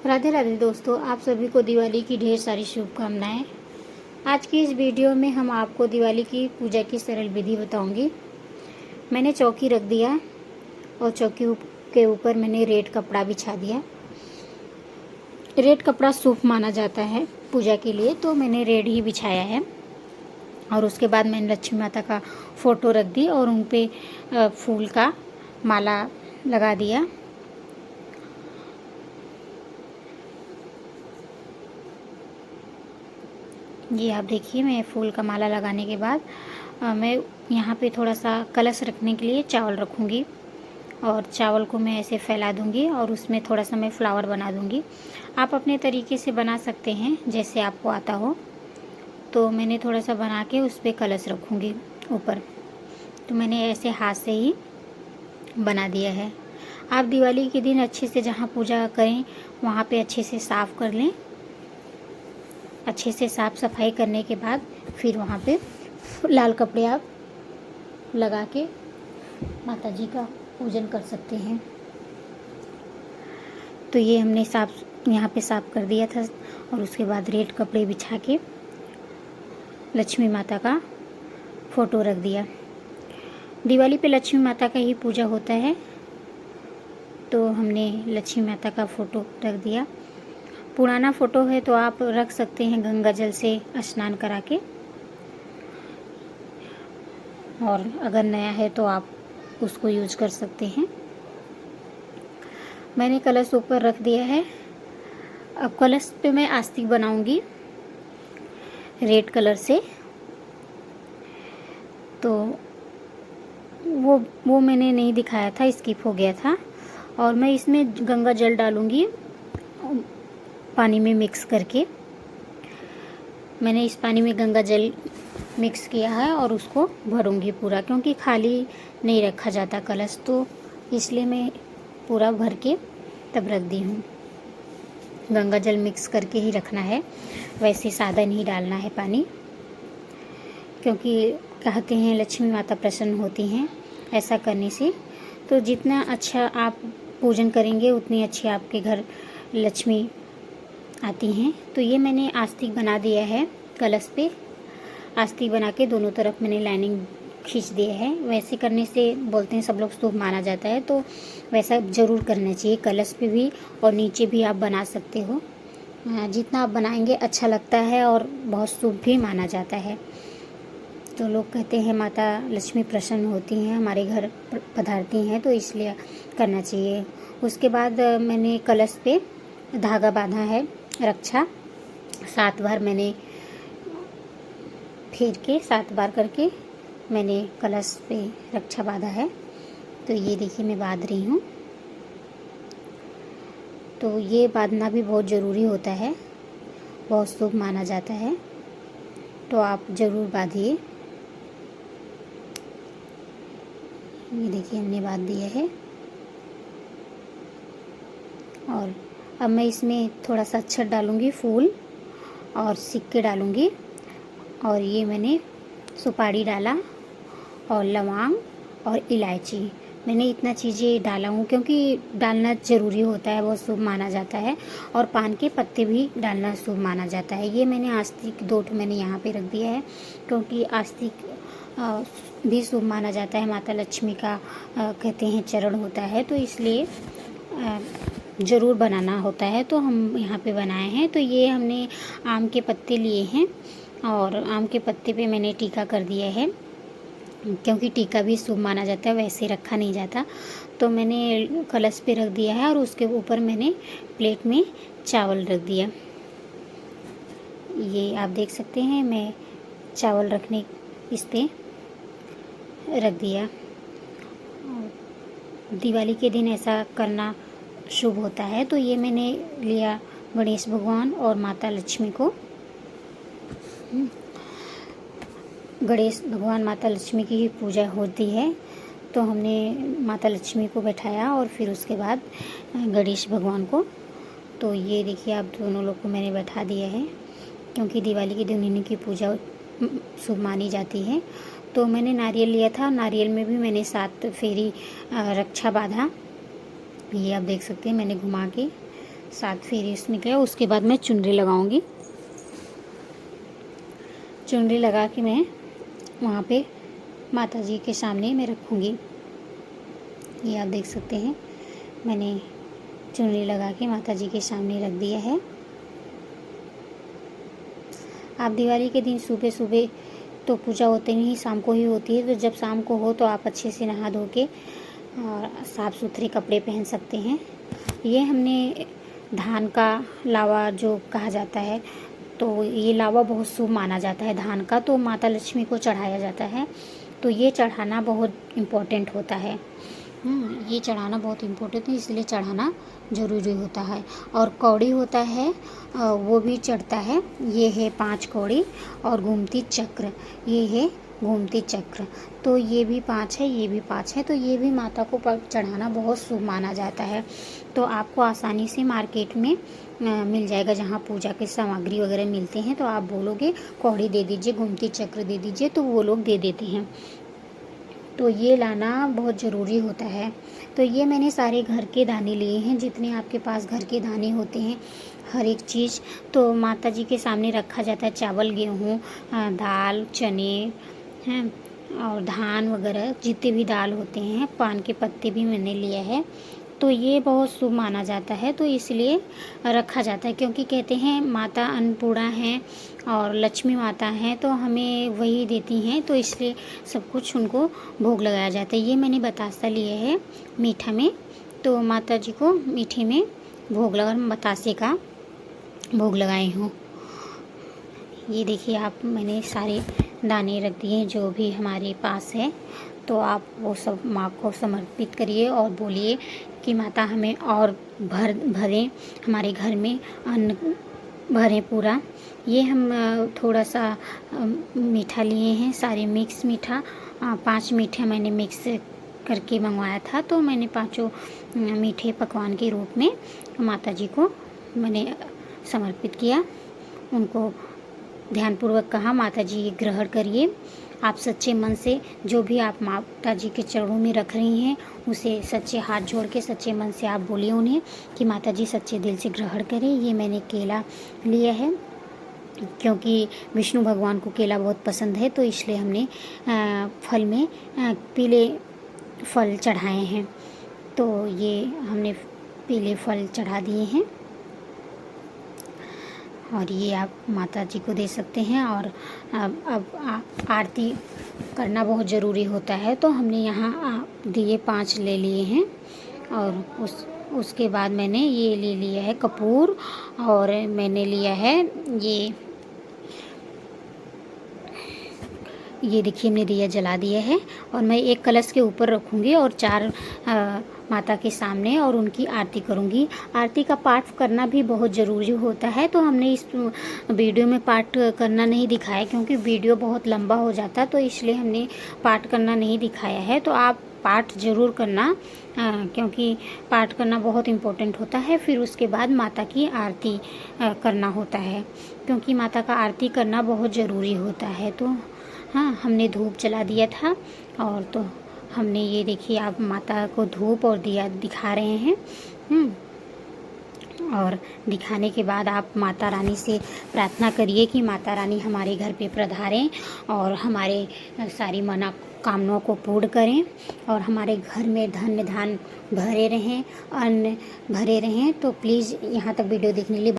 राधे राधे दोस्तों, आप सभी को दिवाली की ढेर सारी शुभकामनाएं। आज की इस वीडियो में हम आपको दिवाली की पूजा की सरल विधि बताऊंगी। मैंने चौकी रख दिया और चौकी के ऊपर मैंने रेड कपड़ा बिछा दिया। रेड कपड़ा शुभ माना जाता है पूजा के लिए, तो मैंने रेड ही बिछाया है। और उसके बाद मैंने लक्ष्मी माता का फ़ोटो रख दी और उन पे फूल का माला लगा दिया। ये आप देखिए, मैं फूल का माला लगाने के बाद मैं यहाँ पे थोड़ा सा कलश रखने के लिए चावल रखूँगी और चावल को मैं ऐसे फैला दूँगी और उसमें थोड़ा सा मैं फ्लावर बना दूँगी। आप अपने तरीके से बना सकते हैं जैसे आपको आता हो। तो मैंने थोड़ा सा बना के उस पर कलश रखूँगी ऊपर। तो मैंने ऐसे हाथ से ही बना दिया है। आप दिवाली के दिन अच्छे से जहाँ पूजा करें वहाँ पे अच्छे से साफ़ कर लें। अच्छे से साफ़ सफाई करने के बाद फिर वहाँ पे लाल कपड़े आप लगा के माता जी का पूजन कर सकते हैं। तो ये हमने यहाँ पे साफ़ कर दिया था और उसके बाद रेड कपड़े बिछा के लक्ष्मी माता का फ़ोटो रख दिया। दिवाली पे लक्ष्मी माता का ही पूजा होता है, तो हमने लक्ष्मी माता का फ़ोटो रख दिया। पुराना फ़ोटो है तो आप रख सकते हैं गंगा जल से स्नान करा के, और अगर नया है तो आप उसको यूज कर सकते हैं। मैंने कलश ऊपर रख दिया है। अब कलश पे मैं आस्तिक बनाऊंगी रेड कलर से। तो वो मैंने नहीं दिखाया था, स्किप हो गया था। और मैं इसमें गंगा जल डालूंगी पानी में मिक्स करके। मैंने इस पानी में गंगा जल मिक्स किया है और उसको भरूंगी पूरा, क्योंकि खाली नहीं रखा जाता कलश, तो इसलिए मैं पूरा भर के तब रख दी हूँ। गंगा जल मिक्स करके ही रखना है, वैसे सादा नहीं डालना है पानी, क्योंकि कहते हैं लक्ष्मी माता प्रसन्न होती हैं ऐसा करने से। तो जितना अच्छा आप पूजन करेंगे उतनी अच्छी आपके घर लक्ष्मी आती हैं। तो ये मैंने आस्तिक बना दिया है कलश पे। आस्तिक बना के दोनों तरफ मैंने लाइनिंग खींच दिया है। वैसे करने से बोलते हैं सब लोग शुभ माना जाता है, तो वैसा ज़रूर करना चाहिए। कलश पे भी और नीचे भी आप बना सकते हो। जितना आप बनाएंगे अच्छा लगता है और बहुत शुभ भी माना जाता है। तो लोग कहते हैं माता लक्ष्मी प्रसन्न होती हैं, हमारे घर पधारती हैं, तो इसलिए करना चाहिए। उसके बाद मैंने कलश पे धागा बांधा है रक्षा। 7 बार मैंने फेर के 7 बार करके मैंने कलश पे रक्षा बांधा है। तो ये देखिए मैं बांध रही हूँ। तो ये बांधना भी बहुत ज़रूरी होता है, बहुत शुभ माना जाता है, तो आप ज़रूर बांधिए। ये देखिए हमने बांध दिया है। और अब मैं इसमें थोड़ा सा अक्षत डालूँगी, फूल और सिक्के डालूँगी। और ये मैंने सुपारी डाला और लौंग और इलायची, मैंने इतना चीज़ें डाला हूँ क्योंकि डालना ज़रूरी होता है, बहुत शुभ माना जाता है। और पान के पत्ते भी डालना शुभ माना जाता है। ये मैंने आस्तिक 2 मैंने यहाँ पे रख दिया है, क्योंकि आस्तिक भी शुभ माना जाता है। माता लक्ष्मी का कहते हैं चरण होता है, तो इसलिए ज़रूर बनाना होता है। तो हम यहाँ पे बनाए हैं। तो ये हमने आम के पत्ते लिए हैं और आम के पत्ते पे मैंने टीका कर दिया है, क्योंकि टीका भी शुभ माना जाता है, वैसे रखा नहीं जाता। तो मैंने कलश पे रख दिया है और उसके ऊपर मैंने प्लेट में चावल रख दिया। ये आप देख सकते हैं, मैं चावल रखने इस पे रख दिया। दिवाली के दिन ऐसा करना शुभ होता है। तो ये मैंने लिया गणेश भगवान और माता लक्ष्मी को। गणेश भगवान माता लक्ष्मी की ही पूजा होती है, तो हमने माता लक्ष्मी को बैठाया और फिर उसके बाद गणेश भगवान को। तो ये देखिए आप दोनों लोग को मैंने बैठा दिया है, क्योंकि दिवाली के दिन इन्हीं की पूजा शुभ मानी जाती है। तो मैंने नारियल लिया था, नारियल में भी मैंने 7 फेरी रक्षा बांधा। ये आप देख सकते हैं, मैंने घुमा के 7 फेरे इसमें किया। उसके बाद मैं चुनरी लगाऊंगी। चुनरी लगा के मैं वहाँ पे माता जी के सामने मैं रखूँगी। ये आप देख सकते हैं, मैंने चुनरी लगा के माता जी के सामने रख दिया है। आप दिवाली के दिन सुबह सुबह तो पूजा होते नहीं, शाम को ही होती है। तो जब शाम को हो तो आप अच्छे से नहा धो के और साफ़ सुथरे कपड़े पहन सकते हैं। ये हमने धान का लावा जो कहा जाता है, तो ये लावा बहुत शुभ माना जाता है धान का, तो माता लक्ष्मी को चढ़ाया जाता है। तो ये चढ़ाना बहुत इम्पोर्टेंट होता है। ये चढ़ाना बहुत इम्पोर्टेंट है, इसलिए चढ़ाना ज़रूरी होता है। और कौड़ी होता है, वो भी चढ़ता है। ये है 5 कौड़ी और घूमती चक्र, ये है घूमती चक्र। तो ये भी 5 है, ये भी 5 है। तो ये भी माता को चढ़ाना बहुत शुभ माना जाता है। तो आपको आसानी से मार्केट में मिल जाएगा, जहाँ पूजा के सामग्री वगैरह मिलते हैं। तो आप बोलोगे कौड़ी दे दीजिए, घूमती चक्र दे दीजिए, तो वो लोग दे देते हैं। तो ये लाना बहुत ज़रूरी होता है। तो ये मैंने सारे घर के दाने लिए हैं, जितने आपके पास घर के दाने होते हैं, हर एक चीज़ तो माता जी के सामने रखा जाता है। चावल, गेहूँ, दाल, चने हैं और धान वगैरह जितने भी दाल होते हैं। पान के पत्ते भी मैंने लिए हैं। तो ये बहुत शुभ माना जाता है, तो इसलिए रखा जाता है। क्योंकि कहते हैं माता अन्नपूर्णा हैं और लक्ष्मी माता हैं, तो हमें वही देती हैं, तो इसलिए सब कुछ उनको भोग लगाया जाता है। ये मैंने बतासा लिए है मीठा में, तो माता जी को मीठे में भोग लगा, बतासे का भोग लगाई हूँ। ये देखिए आप, मैंने सारे दाने रख दिए हैं जो भी हमारे पास है। तो आप वो सब माँ को समर्पित करिए और बोलिए कि माता हमें और भरें, हमारे घर में अन्न भरें पूरा। ये हम थोड़ा सा मीठा लिए हैं, सारे मिक्स मीठा। 5 मीठे मैंने मिक्स करके मंगवाया था। तो मैंने 5 मीठे पकवान के रूप में माता जी को मैंने समर्पित किया। उनको ध्यानपूर्वक कहा, माता जी ग्रहण करिए। आप सच्चे मन से जो भी आप माता जी के चरणों में रख रही हैं, उसे सच्चे हाथ जोड़ के सच्चे मन से आप बोलिए उन्हें कि माता जी सच्चे दिल से ग्रहण करें। ये मैंने केला लिया है, क्योंकि विष्णु भगवान को केला बहुत पसंद है, तो इसलिए हमने फल में पीले फल चढ़ाए हैं। तो ये हमने पीले फल चढ़ा दिए हैं और ये आप माता जी को दे सकते हैं। और अब आरती करना बहुत ज़रूरी होता है, तो हमने यहाँ दिए 5 ले लिए हैं। और उसके बाद मैंने ये ले लिया है कपूर, और मैंने लिया है ये देखिए, हमने दिया जला दिया है। और मैं एक कलश के ऊपर रखूँगी और 4 माता के सामने और उनकी आरती करूँगी। आरती का पाठ करना भी बहुत ज़रूरी होता है। तो हमने इस वीडियो में पाठ करना नहीं दिखाया, क्योंकि वीडियो बहुत लंबा हो जाता, तो इसलिए हमने पाठ करना नहीं दिखाया है। तो आप पाठ ज़रूर करना, क्योंकि पाठ करना बहुत इम्पोर्टेंट होता है। फिर उसके बाद माता की आरती करना होता है, क्योंकि माता का आरती करना बहुत ज़रूरी होता है। तो हाँ, हमने धूप जला दिया था। और तो हमने ये देखिए, आप माता को धूप और दिया दिखा रहे हैं। और दिखाने के बाद आप माता रानी से प्रार्थना करिए कि माता रानी हमारे घर पे पधारें और हमारे सारी मनोकामनाओं को पूर्ण करें, और हमारे घर में धन धान भरे रहें, अन्न भरे रहें। तो प्लीज़ यहाँ तक वीडियो देखने के लिए